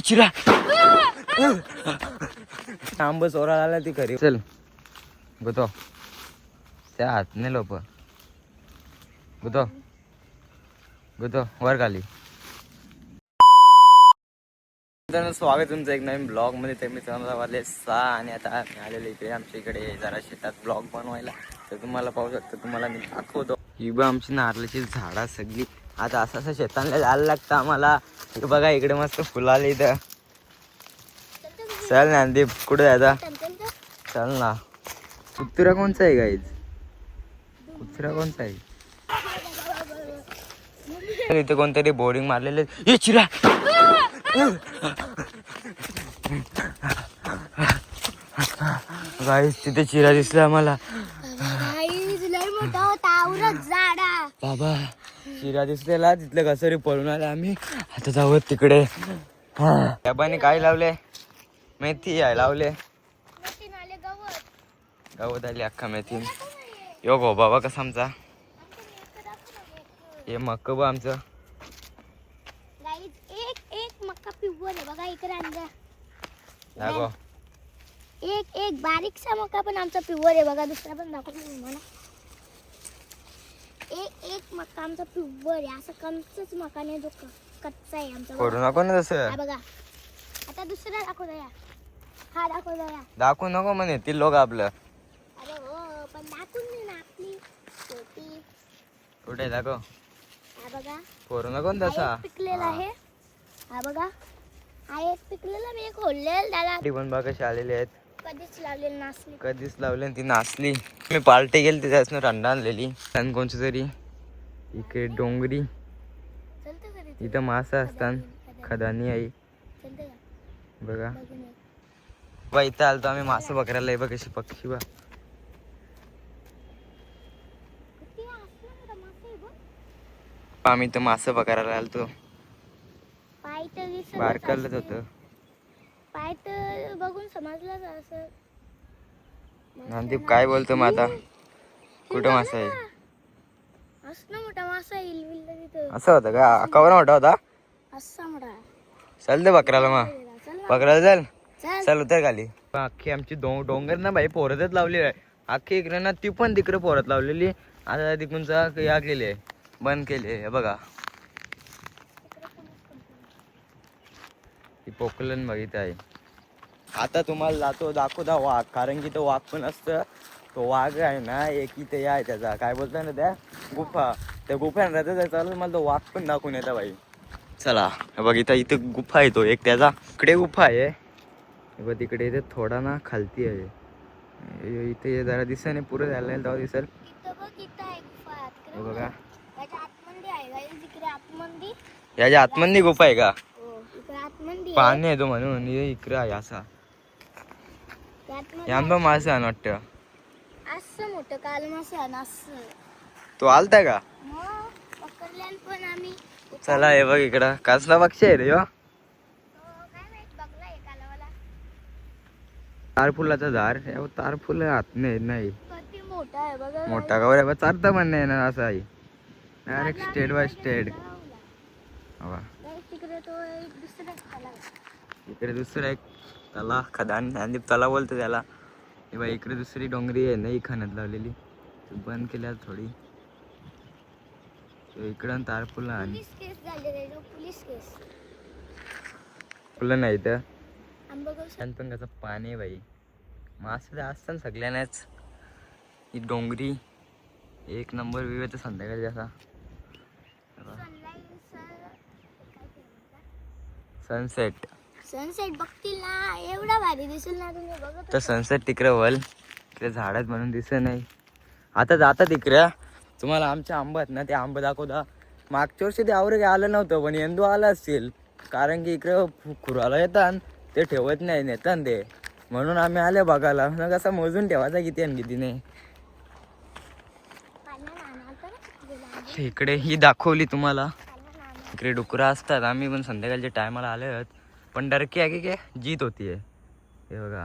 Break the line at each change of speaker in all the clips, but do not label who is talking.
चिरा आंब चोरा आला ती खरी चल गुतो त्या हात नाही लोप गुतो गुतो वर खाली. स्वागत तुमचं एक नवीन ब्लॉग मध्ये. ते मी तुम्हाला वाजले 6 आणि आता मी आलेलो इकडे आमच्या इकडे जरा शेतात ब्लॉग बनवायला. तर तुम्हाला पाहू शकता, तुम्हाला मी दाखवतो. ही बघ आमची नारळाची झाडा सगळी. आता असं असं शेतांना जायला लागतं आम्हाला. हे बघा इकडे मस्त फुलं आली इथं. चल ज्ञानदीप कुठे जायचा चल ना. कुत्रा कोणचा आहे गाईज? कुत्रा कोणचा आहे? इथे कोणतरी बोर्डिंग मारलेले. हे चिरा गाईज तिथे चिरा दिसला आम्हाला. बाबा चिरा दिसलेला तिथलं कसरी पळून आले आम्ही. आता जाऊ तिकडे. त्या बाईने काय लावले? मेथी आहे लावले. गवत आली अख्खा मेथी. यो गो बाबा कसा आमचा हे मक्क बा आमचं.
एक मक्का पिवळ आहे बघा इकडे आणला.
दाखव
एक बारीकसा मक्का पण आमचा पिवळ आहे बघा. दुसरा पण दाखवतो तुम्हाला. एक मक्का आमचा पिवळ आहे. असं कमचाच मका नाही जो कच्चा आहे आमचा.
करू नको ना तसं.
बघा आता दुसरा दाखवतो या. हा दाखवतो या.
दाखवू नको म्हणे ती लोक आपलं.
अरे हो पण दाखवून नाही ना आपली शेती.
कुठे दाखव.
हा बघा
करू नको ना तसा.
पिकलेला आहे. हा बघा हा एक पिकलेला मी एक खोललेला त्याला.
ती पण बघ कशी आलेली आहेत.
कधीच लावलेली नासली.
कधीच लावली ती नाचली. मी पार्टी गेली त्याच्यानं रंडा आणलेली. आणि कोणची तरी इकडे डोंगरी
चलते कधी
इथं मासा असतात. खदानी आई
चलते का
बघा.
बघून ये.
बा इथं आलतो आम्ही मासे पकडायला. बघ कशी पक्षी बा.
किती असलं मोठा मासा आहे बघ.
आम्ही इथं मासे पकडायला आलतो.
पाय तर दिसत
बारकालच होतं.
पाय तर बघून समजलं असं.
नंदीप काय बोलतो मग आता? कुठं मासा आहे?
असं मोठा मासा येईल बिल तिथं.
असं होतं का? कवर मोठा होता.
असा मोठा
चल दे पकडायला मग.
चल ना.
पकडायला चल.
चल
चल उतर खाली. अख्खी आमची डोंगर ना भाई पोरतच लावली आहे. अख्खी इकडे ना ती पण तिकडे पोरत लावलेली. आता तिकडूनचा या केली आहे बंद केली आहे. बघा ती पोकलन बघित आहे. आता तुम्हाला जातो दाखवता वाघ. कारण की तो वाघ पण असतं. तो वाघ आहे ना एक इथे आहे त्याचा काय बोलताय ना त्या गुफा. त्या गुफान राहतं चालू. मला तो वाघ पण दाखवून येतं भाई. चला बघ इथं गुफा आहे. तो एक त्याचा इकडे गुफा आहे. बघ तिकडे इथे थोडा ना खालती आहे. इथे जरा दिसत नाही पुरं झालं तेव्हा दिसेल.
इथं बघ इथं आहे गुफा.
हे बघा
त्याच्या आतमध्ये आहे गाईस. इकडे आतमध्ये.
याच्या आतमध्ये गुफा आहे का?
हो इकडे आतमध्ये
पाणी आहे तो म्हणून इकडे आहे असा.
आतमध्ये
आंबा मासा आहे वाटतं.
असं मोठं काल मासा ना असं.
तो आलता का?
मग पकडल्यान पण आम्ही.
चला हे बघ इकडं कसला पक्षी आहे रे ह्यो?
काय माहित बघला आहे कालवाला.
तारफुलाचा झाड. तारफुल हात नाही
किती मोठा आहे बघा.
मोठा का बरं चारता पण नाही ना असा आहे. Direct state by state.
तिकडे तो एक दुसरा खाला.
इकडे दुसरा एक तला खदान आणि तला बोलतो त्याला. हे बघ इकडे दुसरी डोंगरी आहे ना ही खाण्यात लावलेली. ती बंद केल्या थोडी. इकडं तारफुलं आणि
पोलीस केस झालेले पोलीस केस.
फुलं नाही तर
आंबा
पण त्याचं पाणी आहे बाई. मासे तर असतात सगळ्यांनाच. ही डोंगरी एक नंबर व्ह्यू आहे संध्याकाळी असा. सनसेट
सनसेट बघतील ना एवढा भारी दिसेल ना तुम्ही बघत.
तर सनसेट तिकडे वल तिकडे झाडात म्हणून दिसत नाही. आता जाता तिकडे तुम्हाला आमच्या आंबा आहेत ना ते आंबा दाखवता. मागच्या वर्षी ते आवरे आलं नव्हतं पण यंदू आलं असतील. कारण की इकडे खुराला येतात ते ठेवत नाही नेतात ते. म्हणून आम्ही आले बघायला. मग असं मोजून ठेवायचा किती आणि किती नाही. इकडे ही दाखवली तुम्हाला. इकडे डुकरं असतात. आम्ही पण संध्याकाळच्या टायमाला आले आहोत. पण डरकी आहे की काय जीत होतीये. हे बघा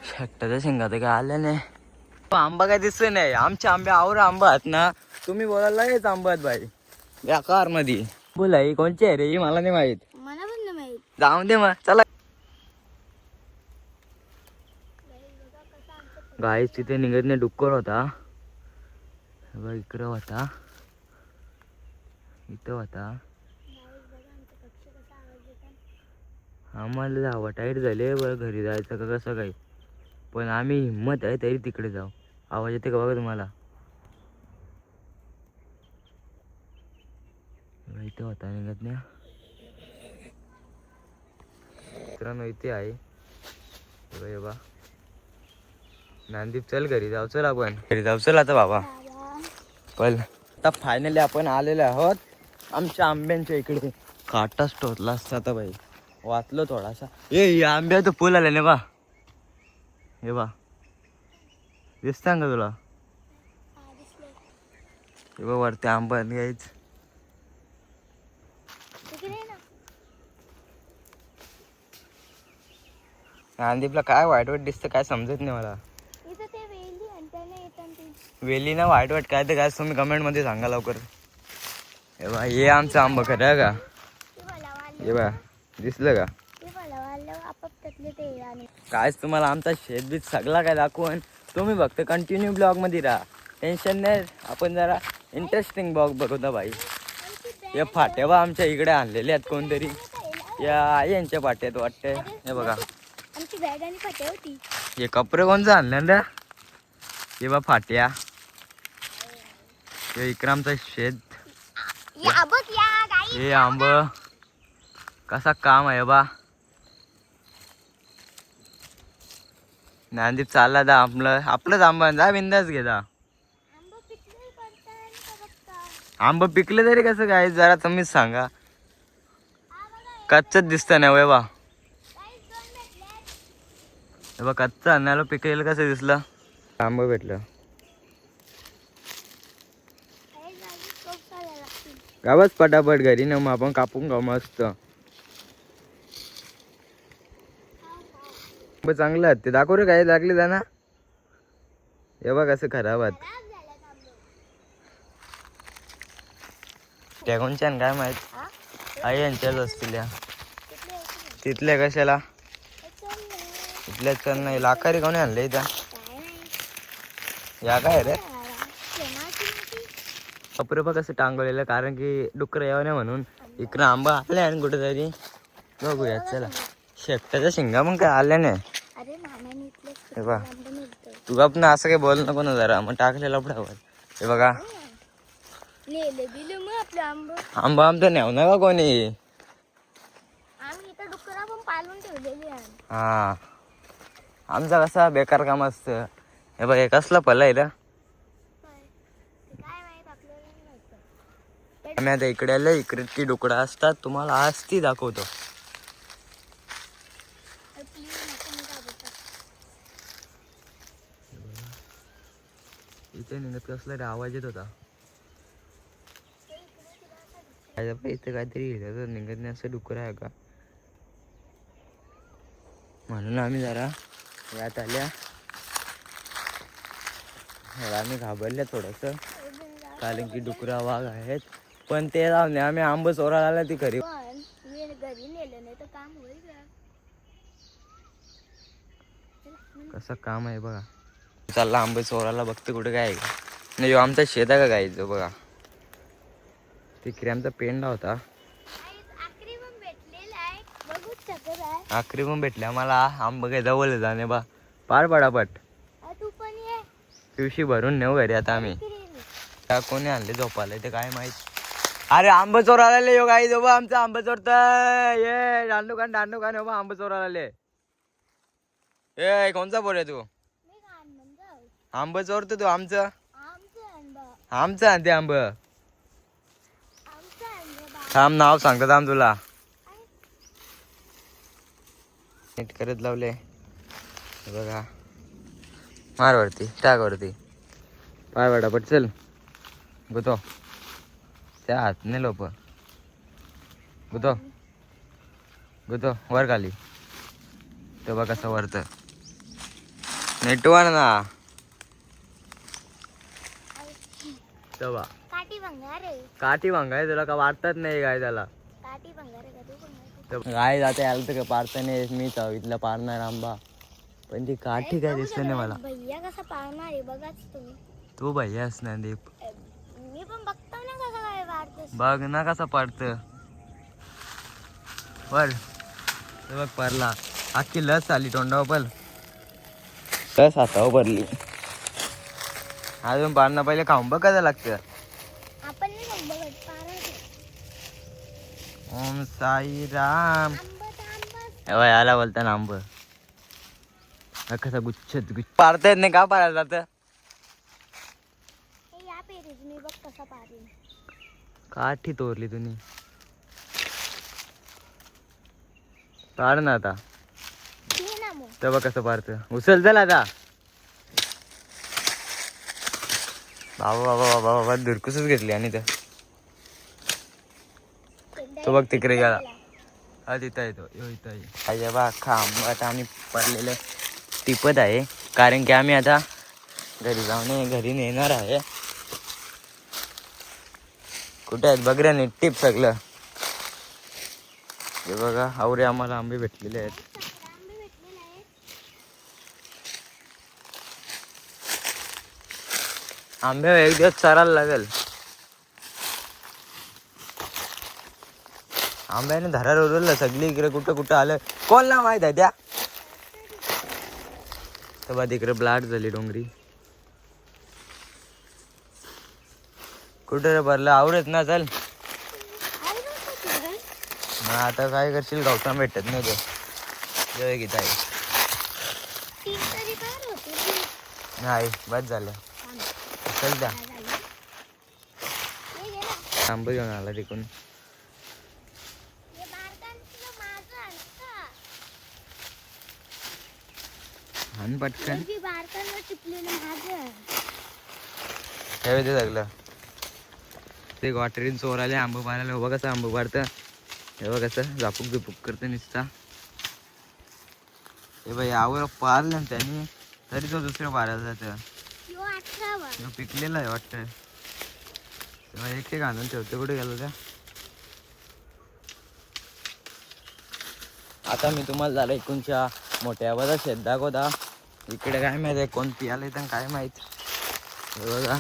शेकटाच्या शेंगात काय आल्या नाही. आंबा काय दिसत नाही. आमचे आंबे आवर आंबा आहेत ना तुम्ही बोलायला हेच आंबत भाई बेकार मध्ये बोला ही कोणची आहे रे ही मला नाही माहित.
मला पण नाही माहित.
जाऊन दे मग चला. गाईस तिथे निघत नाही डुक्कर होता बघ इकडं होता इथं होता. आम्हाला जावं टाईट झाले बरं घरी जायचं का कसं काही पण आम्ही हिंमत आहे तरी तिकडे जाऊ. आवाज येते का बघा तुम्हाला. इथे होता निघत नाही मित्रांनो इथे आहे हे बघा. ज्ञानदीप चल घरी जाऊ चल आपण घरी जाऊ चल आता बाबा. पण आता फायनली आपण आलेलो आहोत आमच्या आंब्यांच्या इकडे. काटाच टोचला असता आता बाई वाचलो थोडासा. ए आंब्या तो पूल आला ना बा हे बा दिसता का तुला हे बा वरती आंबा घ्यायच. ज्ञानदीपला काय वाईट वाईट दिसतं काय समजत नाही मला. वेली ना वाईट वाईट काय ते काय तुम्ही कमेंट मध्ये सांगा लवकर. हे बा हे आमचं आंबा खरं आहे का हे बा दिसलं का कायच तुम्हाला आमचा शेतबीत सगळा काय दाखवून तुम्ही फक्त कंटिन्यू ब्लॉग मध्ये राहा. टेन्शन नाही आपण जरा इंटरेस्टिंग ब्लॉग बघतो भाई. हे फाट्या बा आमच्या इकडे आणलेले आहेत कोणतरी या यांच्या फाट्यात वाटते. हे बघा हे कपडे कोणचं आणलं ना हे बा फाट्या हे इकडे आमचं शेत. हे आंब कसा काम आहे बा. ज्ञानदीप चालला दा आपलंच आंबा जा बिंदास घे जा. आंब पिकले तरी कसं काय जरा तुम्हीच सांगा. कच्चच दिसत नाही वय बा. हे बा कच्चा अन्नाला पिकलेलं कसं दिसलं. आंब भेटलं गावाच पटापट घरी ना मग आपण कापून खाऊ मस्त. चांगलं ते दाखव रे काय लागले जा ना. हे बघ कसं खराब आहेत त्या कोणच्या काय माहित आई यांच्याच असतील या. तिथल्या कशाला तिथल्या चल नाही लाखारी कोणी आणले इथं या काय रे कपडे बघ कसं टांगवलेलं कारण की डुकर यावं नाही म्हणून. इकडं आंबा आले आणि कुठेतरी बघूया चला. शेपटाच्या शिंगा मग काय आल्या नाही. हे बघा तू आपण असं काही बोल नको ना जरा मग टाकलेला पडावर. हे बघा आंबा आमचं नेऊ ना का कोणी. हा आमचा कसा बेकार काम असतं. हे बघ हे कसला पल्ला आहे रे. आम्ही आता इकडे आलो इकडे ती डुकडा असतात तुम्हाला आज ती दाखवतो. इथे निघत कसला रे आवाज येत होता. इथे काहीतरी निघत नाही असं डुकर आहे का म्हणून आम्ही जरा यात आल्या. आम्ही घाबरल्या थोडस कारण की डुकरा वाघ आहेत पण ते जाऊन आम्ही आंब चोरायला आला ती खरी. कसं काम आहे बघा. चालला आंबे चोराला बघते कुठे काय नाही. आमचा शेत आहे का गायचं बघा. तिकडे आमचा पेंडा होता आखरी पण भेटले आम्हाला. आंब काय जवळ जाणे बा पार पडापट पिवशी भरून नेऊ घरी आता आम्ही. त्या कोणी आणले झोपाला ते काय माहित. अरे आंब चोराला यो गाई जो आमचं आंब चोरतय. ये दांडू कान हो आंब चोराला. ए कोणचा पोर आहे तू आंब चोरतो तू आमचं आणते आंब. थांब नाव सांगतो थांब तुला नीट करत लावले बघा. मार वरती टाक वरती पाय वाटा पट चल गुतो त्या हात नाही लोप गुतो वर खाली तो बघ कसं वरत नेटवान ना तेव्हा
भंगार आहे.
काठी भंगार तुला का वाटतात नाही काय त्याला
काठी भंगार आहे का तू भंगार?
काय जाते आलं तर पारता नाही मी इथलं पारणार आंबा पण ती काठी काय दिसलं नाही मला.
भैया कसा पाळणार आहे बघाच तुम्ही.
तू भैया असणार दीप.
मी पण बघतो ना कसं काय वाढतोस.
बघ ना कसा पडत बर बघ पडला अख्खी लस आली तोंडावर पण लस हातावर पडली. अजून पारणं पहिले खाऊन बघ कसं लागतं.
आपण नाही खाऊ बघत पाळणार.
ओम साई राम.
आंबट आंबट.
आला बोलताना आंब कसा गुच्छत गुच्छ पारता येत नाही का पारायला जातं.
हे या पेरीज मी बघ कसा पाळीन.
काठी तोरली तुम्ही पाड ना आता.
घे ना मग.
तर बघ कसं पारतं उचल चल आता. बाबा बाबा बाबा बाबा दुरकुसच घेतली आणि तर तो बघ तिकडे गेला. हा तिथं येतो इथं आहे बा अख्खा आंबा आता आम्ही पडलेलं टिपत आहे कारण की आम्ही आता घरी जाऊन घरी नेणार आहे. कुठे आहेत बघ रे नीट टिप सगळं. हे बघा आवरे आम्हाला आंबे भेटलेले आहेत.
आंबे भेटलेले आहेत.
आंबे एक दिवस चारायला लागेल. आंब्याने धरार उरलं सगळी इकडे कुठं कुठं आलं कोणला माहित आहे त्या. तर बा तिकडे ब्लाट झाली डोंगरी कुठे रे भरलं आवडत ना चल. मग आता काय करशील गावठा भेटत नाही तो जय गीत आहे.
तीन तरी बार होते.
नाही बस झालं चल द्या.
हे घे ना.
आंबे घेऊन आला तिकडून.
हे बारकांचं माझं आणतं.
आणि पटकन
हे बारकांवर टिपलेलं माझं.
ठेव ते सगळं. ते वॉटरीन चोर आले आंबं पाहायला. उभं कसं आंबं पाडतं हे बघ कसं झापूक झुपूक करतं नुसता. हे बाई यावर पारलं ना त्यांनी तरी तो दुसऱ्या पारायला जातं.
ह्यो 18वा.
तो पिकलेला आहे वाटतं. तेव्हा एक ते घालून ठेवते कुठे गेलो त्या. आता मी तुम्हाला झालं इकडच्या मोठ्या बघा शेत दाखवता. इकडे काय माहिती आहे कोण पियाला येतं काय माहीत. हे बघा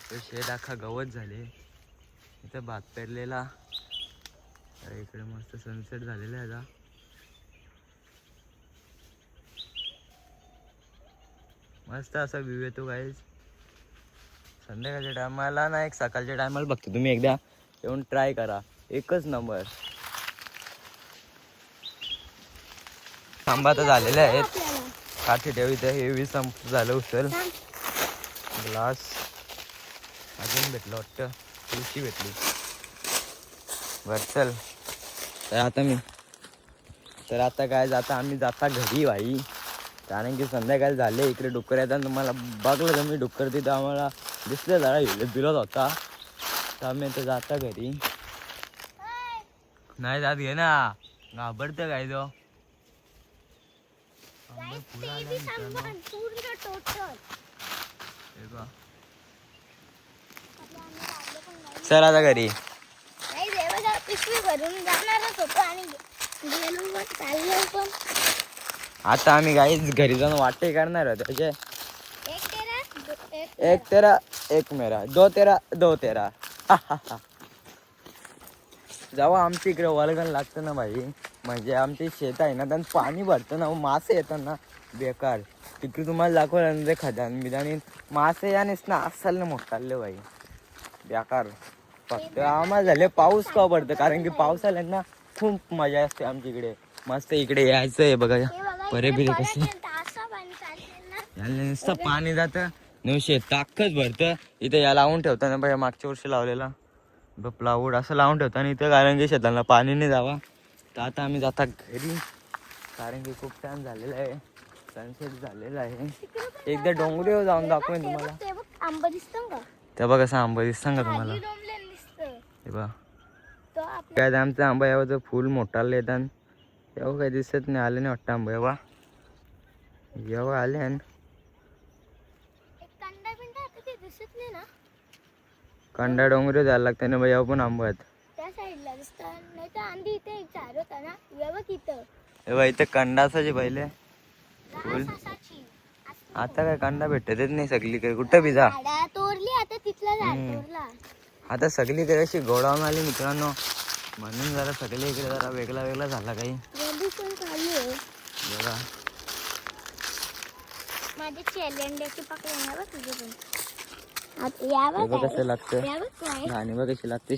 तो शेत अख्खा गवत झाले. इथं भात पेरलेला. इकडे मस्त सनसेट झालेला आहे आता. मस्त असा व्ह्यू येतो गाईज. संध्याकाळच्या टायमाला ना एक सकाळच्या टायमाला बघतो तुम्ही एकदा येऊन ट्राय करा एकच नंबर. आंबा तर झालेले आहेत. काठी ठेव इथे हे 20 झालं उचल. ग्लास अजून भेटलं वाटतं तुळशी भेटली. बर चल तर आता काय जाता आम्ही जाता घरी भाई कारण की संध्याकाळी झाले. इकडे डुक्कर येतात तुम्हाला बघलं तुम्ही डुक्कर तिथं आम्हाला दिसलं जरा हिलत बिलत होता तर आम्ही आता जाता घरी. नाही जात घे ना घाबरतं काय तो. चल आता घरी.
पिशवी भरून जाणारच होतो आणि गेलो पण चाललो पण.
आता आम्ही गाईच घरी जाऊन वाटे करणार होतो त्याचे.
एक
तेरा एक मेरा दो तेरा जेव्हा आमच्या इकडे वलगण लागतं ना भाई म्हणजे आमची शेत आहे ना त्यांना पाणी भरतं ना मासे येतात ना बेकार. तिकडे तुम्हाला दाखवलं खदान बिदानी मासे यानेच ना असाल ना मोठाले भाई बेकार. फक्त आम्हाला झाले पाऊस का पडतं कारण की पावसाला ना खूप मजा असते आमच्या इकडे. मस्त इकडे यायचं आहे बघा परे बिरे कसे नुसतं पाणी जातं शेत ताकच भरतं. इथे या लावून ठेवतं ना भाई मागच्या वर्षी लावलेला प्लाऊड असं लावून ठेवतं आणि इथं कारण की शेताला पाणी नाही जावा. तर आता आम्ही जाता घरी कारण की खूप टाइम झालेला आहे. सनसेट झालेला आहे. एकदा डोंगरीवर जाऊन दाखवेन तुम्हाला.
आंबा दिसतो का
त्या बघ कसं आंबा दिसतं का तुम्हाला. हे बघ काय आमचं आंबा यावं फुल मोठाला येतात तेव्हा काही दिसत नाही. आले नाही वाटतं आंबा येवा आले कंडा डोंगरी जायला लागते ना यावं पण आंबा आहेत.
त्या साईडला रस्ता नाही तर आंधी इथे एक झाड होता ना व्यवस्थित इथं
हे बघ इथे कंडा असायचे पहिले. फुल.
असाची.
आता काय कंडा भेटतच नाही सगळीकडे, कुठं बी जा.
झाडा तोडली आता तिथला झाड तोडला.
आता सगळीकडे अशी गोडावून आली मित्रांनो, म्हणून जरा सगळी इकडे जरा वेगळा वेगळा झाला काही.
प्रदूषण चालू आहे.
बघा
माझे चेलेंड्याची पकडे ना बघ तुझे पण. आता या
हे बघ
बघ
कसं लागतं.
या बघ काय
गाणी बघ कशी लागते.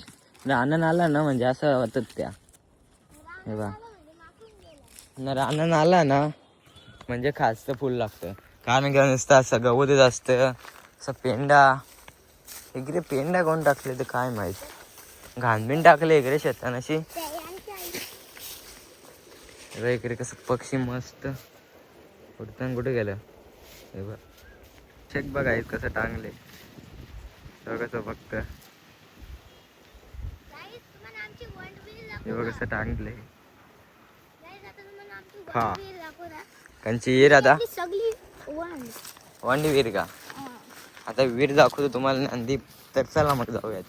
रानन आला ना म्हणजे असं होतात त्या. हे बघ ना रानन आला ना म्हणजे खासचं फुल लागतं. कारण की नुसतं असं गवतच असतं, असं पेंडा. इकडे पेंडा कोण टाकले ते काय माहित. घाणबिण टाकले इकडे शेतान अशी. इकडे कसं पक्षी मस्त उडताना कुठे गेलं. हे बघ चेक बघा कसं टांगले कसं फक्त. हे बघ कसं टांगले. हा कंची विहीर आता
सगळी
वांडी विहीर का. आता विहीर दाखवतो तुम्हाला नांदी. तर चला मग जाऊयात.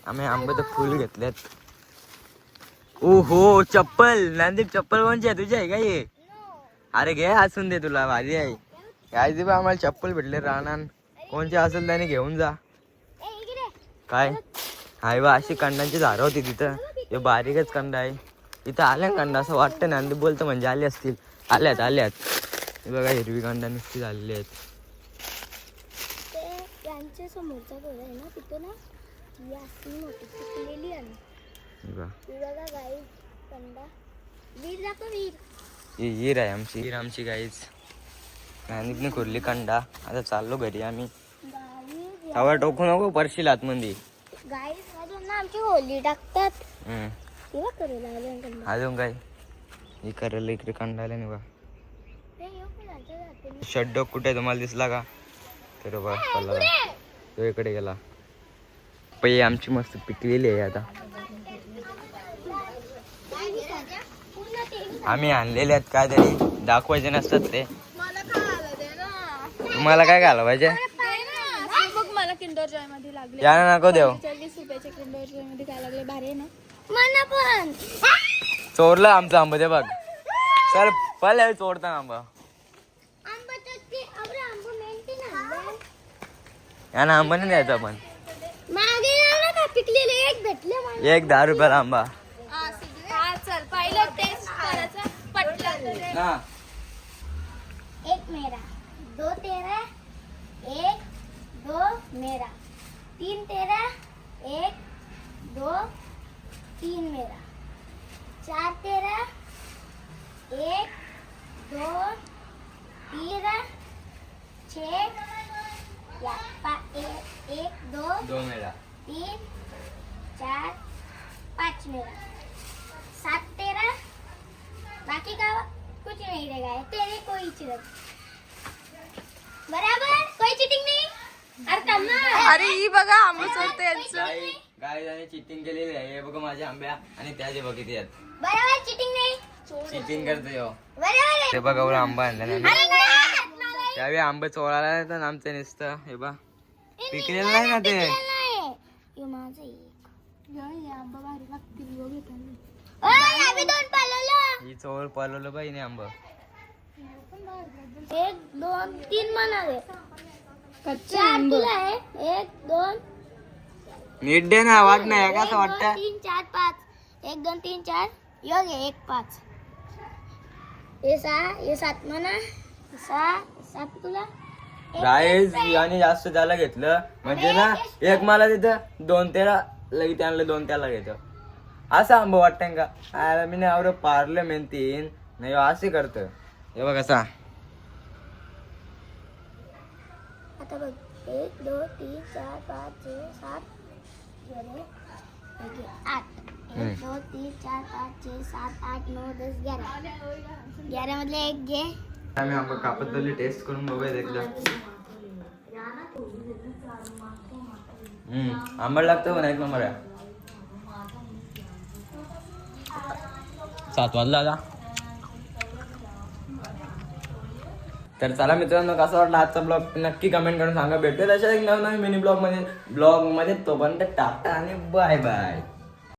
आम्ही आंबे तर फुल घेतल्यात. ओ हो चप्पल नांदीप चप्पल कोणची आहे तुझी आहे का हे. अरे घे असून दे तुला भारी आहे. काय दे बा आम्हाला चप्पल भेटले रानान. कोणचे असेल त्याने घेऊन जा. काय हाय बा अशी कंडांची झाडं होती तिथं. हे बारीकच कंडा आहे. इथं आल्या कंडा असं वाटतं नांदीप बोलतं म्हणजे आले असतील. आल्यात आल्यात. हे बघा हिरवी कंडा नुसती झालेली आहेत.
त्यांच्या समोरचा घर आहे ना तिथं ना ती अशी मोठी पिकलेली आहे. बघा गाई कंडा वीर दाखव वीर.
ही हिर आहे आमची. हिर आमची गाईच नांदीपने खुरली कंडा. आता चाललो घरी आम्ही. तवा टोकू नको परशील आतमध्ये.
गाईस मधून ना आमची होली टाकतात. तेव्हा करू लागले
अजून काय हे करायला इकडे कंडा आला नाही बा. शड्डो कुठे तुम्हाला दिसला का. तर बा तो इकडे गेला. पै आमची मस्त पिकलेली आहे आता. आम्ही आणलेले आहेत काय तरी दाखवायचे नसतात ते. तुम्हाला काय घाला पाहिजे.
मला किंडर जॉय मध्ये लागले.
या नको देव.
40 रुपयाचे किंडर जॉय मध्ये काय लागले भारी ना. मला पण
चोरलं आमचं आंबा ते बघ. सर पहिले चोरता आंबा. या ना आंबा नाही द्यायचा पण.
मागे ना का पिकलेले एक भेटले मला.
एक 10 रुपयाला आंबा.
चल पहिलं टेस्ट करायचं पटलं
ना.
एक मेरा, दो तेरा, एक दो मेरा, तीन तेरा, एक दो तीन मेरा, चार तेरा, एक दो तेरा, छः एक दो
मेरा.
तीन चार पाँच मेरा, सात तेरा, बाकी का कुछ नहीं रहेगा. तेरे कोई चिरत बराबर कोई चीटिंग नहीं.
अरे ही बघा आंबा चोरते यांचं.
गाय जाणे चिटिंग केलेली आहे. हे बघ माझ्या आंब्या आणि त्याचे बघ किती आहेत.
बराबर चीटिंग नहीं.
चिटिंग करतो यो.
बराबर
ते बघ एवढा आंबा आणला ना.
अरे नाही
त्यावेळी आंबे चोरायला येतात ना आमचं नुसतं. हे बा पिकलेलं नाही ना ते.
ये माझं एक आंबा भारी लागतील बघ घेताना. ओय आम्ही दोन पालवलं.
ही चोर पळवलं बाई नाही आंबा.
एक दोन तीन म्हणाले. कच्चे आंबे आहे. एक दोन
नीट दे ना वाट नाही का असं वाटतं.
3 4 5 1 2 3 4 योग आहे 1 5 ये 6 ये 7 म्हणा 6 7 तुला.
गाईज याने जास्त त्याला घेतलं म्हणजे ना एक मला तिथं 2 तेरा लगी त्यांना 2 त्याला घेतो. असं आंबा वाटतं का. आयला मी नाही आवडं पारलं मेन 3 नाही असे करतं. हे बघ कसा.
आता बघ 1 2 3 4 5 6 7 8 1 2 3 4 5 6 7 8 9 10 11 11 मधले एक घे.
आम्ही आंबा कापत टेस्ट करून बघूया एकदा. आंबट लागतं पण एक नंबर आहे. 7 वाजला आता. तर चला मित्रांनो, कसा वाटला आजचा ब्लॉग नक्की कमेंट करून सांगा. भेटूया तशा एक नवीन मिनी ब्लॉग मध्ये तोपर्यंत टाटा आणि बाय बाय.